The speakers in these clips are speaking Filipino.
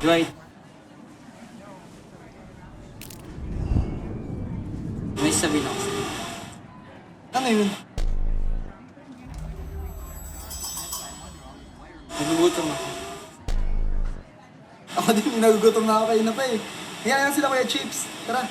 Dwight. May sabihin ako sa'yo. Ano yun? Nagugutom ako. Ako din, nagugutom na ako kayo na pa eh. Hayaan sila Kuya Chips. Tara.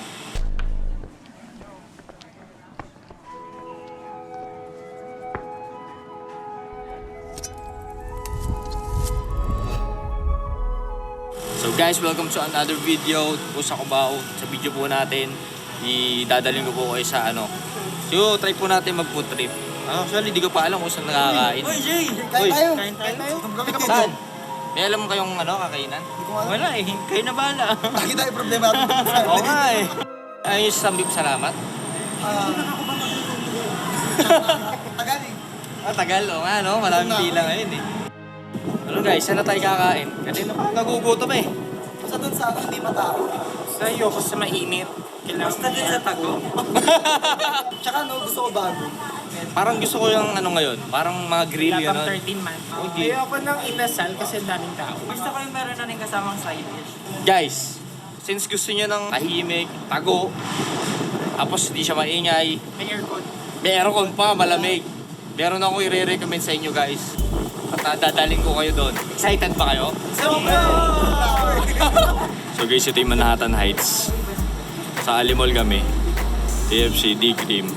So guys, welcome to another video po sa Cubao. Sa video po natin, idadalhin ko po kayo sa ano. So, try po natin mag-food trip. Actually, di ko pa alam kung saan nakakain. Uy, Jay! Kain tayo. Kain tayo? Kami kami. Saan? May alam kayong ano, kakainan? Wala eh, kayo na bahala. Lagi tayo problema natin. Oo nga eh. Ayun sa Sambip, salamat. Tagal eh. Tagal, o nga no? Maraming pila ngayon eh. Ano guys, saan na tayo kakain? Kanina pa nagugutom eh. Basta dun sa hindi matao. Sa iyo, kasi mainit. Basta din sa tago. Tsaka no, gusto ko bago. Parang gusto ko yung ano ngayon, parang mga grill Lapang gano'n. 13 man. Okay. Ayoko nang inasal kasi ang daming tao. Gusto ko yung meron na rin kasamang side dish. Guys, since gusto nyo ng tahimik, tago, tapos hindi siya maingay, May aircon. may aircon pa, malamig. Meron ako i-recommend sa inyo guys. At dadaling ko kayo doon. Excited ba kayo? So guys, ito yung Manhattan Heights. Sa Alimol kami. KFC, D-Cream.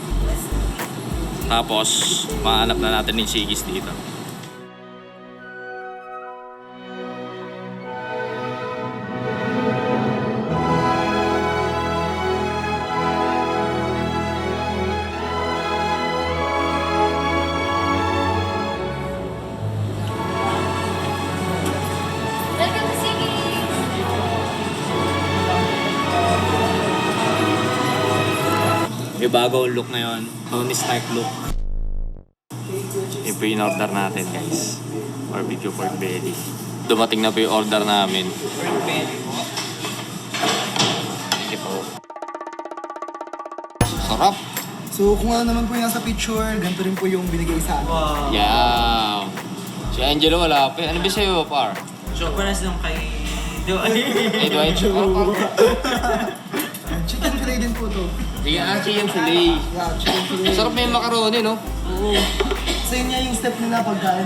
Tapos, mahanap na natin yung Sigis dito. Welcome to Sigis! May bagong look ngayon. Tony Stark look. Yung po yung order natin guys. Barbecue pork belly. Dumating na po yung order namin. Thank you po. Sarap! So kung ano naman po yung nasa picture, ganito rin po yung binigay sa akin. Wow. Yeah! Si Angelo wala pa. Ano ba sa'yo, par? Chocolate lang kay Dwight. Hey, Dwight. Chicken fillet din po to. Sige, chicken fillet. Yeah, chicken fillet. Sarap na yung macaroni, no? Oo. So yun nga yung step nila pagkain.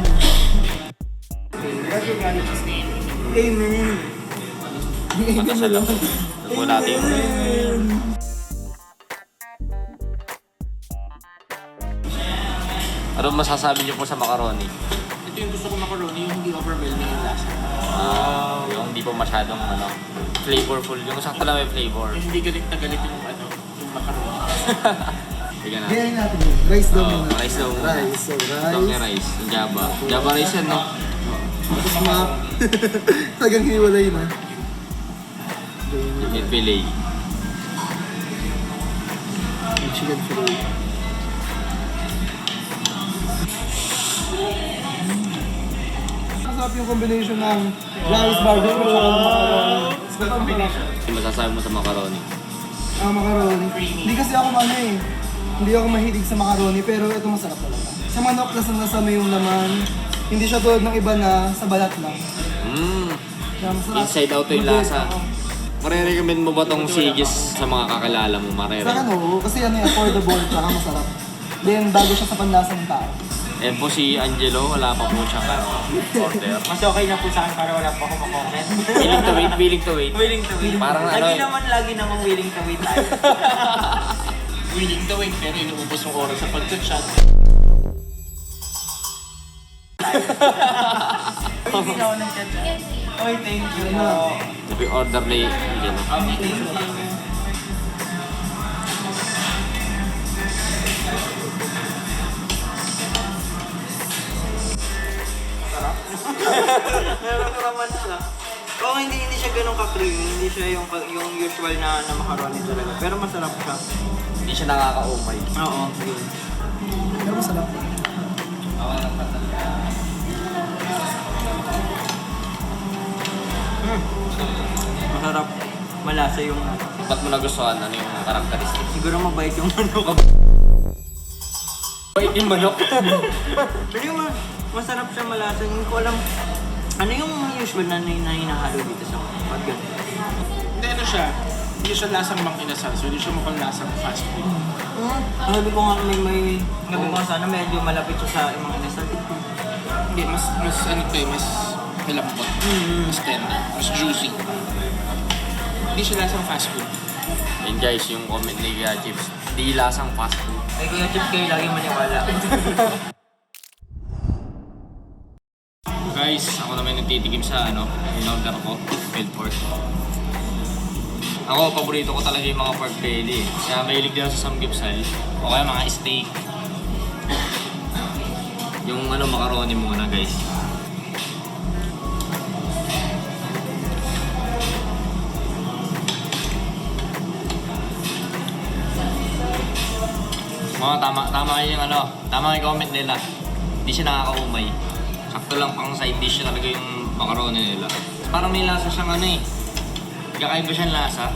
Amen. Matasarap. Ito po natin yung... Ano masasabi niyo po sa macaroni? Ito yung gusto ko macaroni, yung hindi overwhelming yung lasa. Yung hindi po masyadong ano, flavorful. Yung sakto lang may flavor. Hindi galit na galit yung ano, yung macaroni. Sige na. Gayahin natin yun. Rice daw muna. Rice daw muna. Rice. So Ito yung rice. rice. Yung Java. Java rice yan, no? Tapos map. Tagang hiwalay na. Chicken fillet. Yung chicken fillet. Masarap yung combination ng rice, barbecue, at macaroni. Combination. Yung masasabi mo sa macaroni? Macaroni. Hindi kasi ako hindi ako mahilig sa macaroni, pero ito masarap talaga. Sa manok, lasang-lasa mo yung laman. Hindi siya tulad ng iba na sa balat lang. Kaya masarap. Inside out yung lasa. Marirecommend mo ba tong Sigis sa mga kakilala mo? Sa Marirecommend. ano, kasi affordable, tsaka masarap. Then, bago siya sa panlasa ng tao. Eh po si Angelo, wala pa po siyang order. Mas okay na po sa akin para wala pa ako makomment. Willing to wait, willing to wait. Willing to wait. Parang ano eh. Lagi naman willing to wait tayo. Willing to wait pero inuubos yung oras sa pag-chat. Hindi na ako nag-chat. Oy, thank you. Ito yung order ni Angelo. Meron naman siya. Oo, hindi siya ganun ka-creamy. Hindi siya yung usual na macaroni talaga. Pero masarap siya. Hindi siya nakaka-umay. Oo, yun. Pero masarap. Masarap. Malasa yung... Ba't mo nagustuhan? Ano yung characteristic? Siguro mabait yung manok. Wait, yung manok? Pero yung masarap siya malasa. Hindi ko alam ano yung usual na hinahalo dito sa pag ganito? Hindi ano siya, hindi siya lasang mang inasal, so hindi siya mukhang lasang fast food. Sabi ko nga may sabi ko nga sana medyo malapit siya sa mga inasal. Hindi, mas ano to eh, mas malambot, mas tender, mas juicy. Hindi siya lasang fast food. Yun guys, yung comment ni Kuya Chips. Di lasang fast food. Ay Kuya Chips kayo lagi maniwala. Guys, ako naman nagtitikim sa in-order ko, grilled pork. Ako, paborito ko talaga yung mga pork belly. Kaya mahilig din ako sa samgipsal. O kaya mga steak. Yung macaroni muna guys. Mga tama yung tama yung comment nila. Hindi siya nakakaumay. Sakto lang pang side dish siya talaga yung macaroni nila. Parang may lasa siyang kakaiba siyang lasa.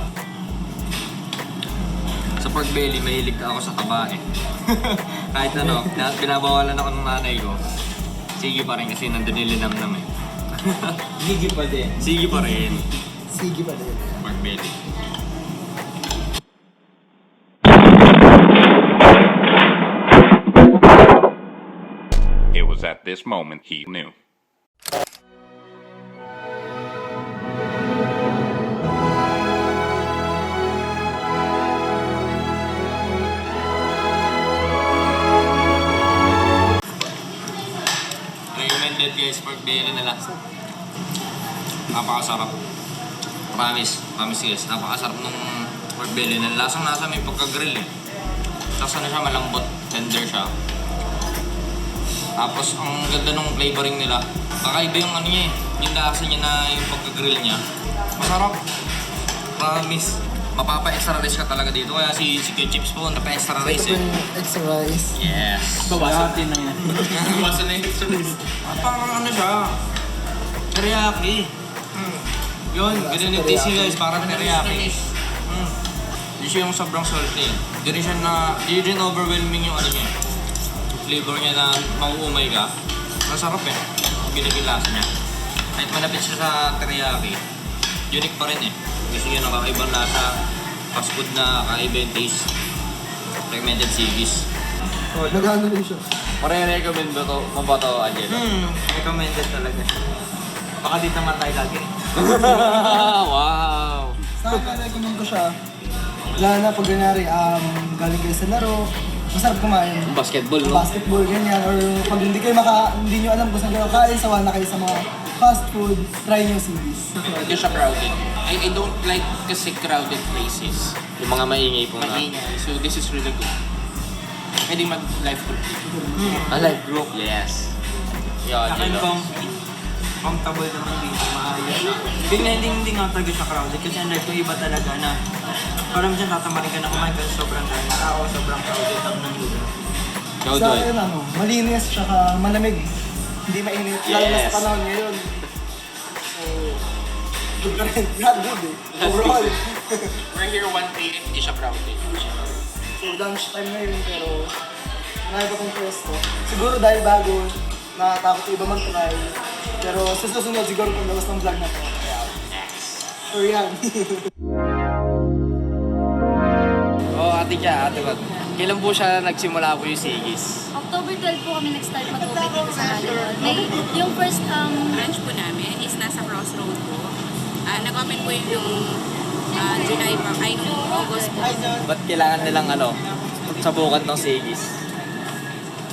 Sa pork belly, mahilig ako sa taba eh. Kahit binabawalan ako ng nanay ko. Sige pa rin kasi nandun yung linamnam eh. Gigi pa din. Sige pa rin. Sige pa din. Pork belly. It was at this moment he knew. Recommended guys, pork belly nila. Napakasarap. Promise guys, napakasarap nung pork belly nila. Lasang-lasa may pagka-grill eh. Tapos siya, malambot, tender siya. Tapos ang ganda nung flavoring nila. Kakaiba yung niya eh. Yung lasa niya na yung pagka-grill niya. Masarap. Promise. Mapapa-extra rice ka talaga dito. Kaya si Kuya Chips po, napa-extra rice eh. Extra rice. Yes. Bawasan din na yan. Bawasan na yung service. Parang siya. Teriyaki. Yun, ganun yung tasty guys. Parang teriyaki. Hindi siya yung sobrang salty. Hindi rin overwhelming yung niya. Flavor niya na mauumay ka. Masarap eh. Binigilasa niya. Kahit malapit siya sa teriyaki, unique pa rin eh. Gusto niya nakakaibang lasa, fast food na kakaiba yung taste. Recommended Sigis. Oh, nag-ano rin siya. Pare-recommend mo ba to, Angelo? Recommended talaga siya. Baka dito matay lagi. Wow! Sa akin, recommend ko siya. Lalo na pag ganyari, galing kayo sa laro, masarap kumain. Basketball, no? Basketball, ganyan. Or pag hindi nyo alam kung saan kayo kain, sawa na kayo sa mga fast food, try nyo CDs. Hindi siya crowded. I don't like kasi crowded places. Yung mga maingay po na. Maingay. So this is really good. Pwede mag-live group dito. Live group? Yes. Yan, Akin yun. comfortable naman dito, maayos. Hindi nga talaga siya crowded kasi unlike yung iba talaga na parang dyan tatamarin ka na kumain kasi sobrang daming tao, sobrang crowded ang ng lugar. Ikaw, Sa Doy. akin, malinis, tsaka malamig. Hindi mainit. Lalo na Yes. sa panahon ngayon. So, good pa rin. Not good eh. Overall. We're here 1 p.m. Hindi siya crowded. So, lunch time na yun, pero nakaiba kong pwesto. Siguro dahil bago, nakatakot yung iba mag-try. Pero sa susunod, siguro kung labas ng vlog na to. Kaya, so yan. Ate Kat. Kailan po siya nagsimula po yung Sigis? October 12 po kami nag-start matubig dito sa Halon. Yung first branch po namin is nasa Crossroad po. Nag-open po yun yung July pa, ay nung August po. Ba't kailangan nilang sabukan ng Sigis?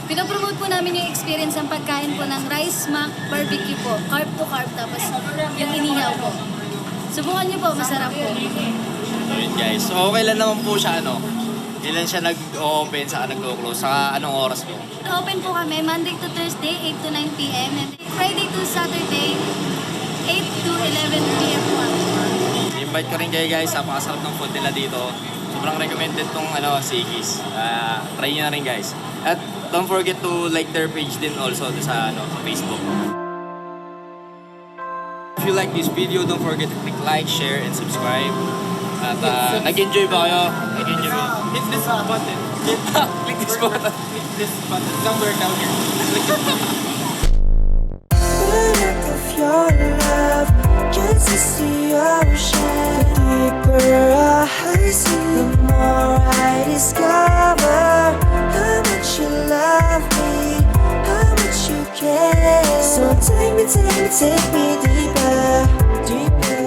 pinopromote po namin yung experience ng pagkain po ng rice mac barbecue po. Carb to carb, tapos yung inihaw po. Subukan niyo po, masarap po. So yun guys. So okay lang naman po siya Kailan siya nag-open, saka nag-close, saka anong oras po? Open po kami Monday to Thursday, 8 to 9 p.m. And Friday to Saturday, 8 to 11 p.m. po. I-invite ko rin kayo guys, napakasarap ng food nila dito. Sobrang recommended tong Sigis. Try nyo na rin guys. At don't forget to like their page din also sa Facebook. If you like this video, don't forget to click like, share, and subscribe. At nag-enjoy ba kayo? Nag-enjoy ba? Hit this button. Click this button. Click this button. Somewhere down here. Look of your love. it's the ocean. The deeper I see, the more I discover how much you love me, how much you care. So take me, take me, take me deeper, deeper.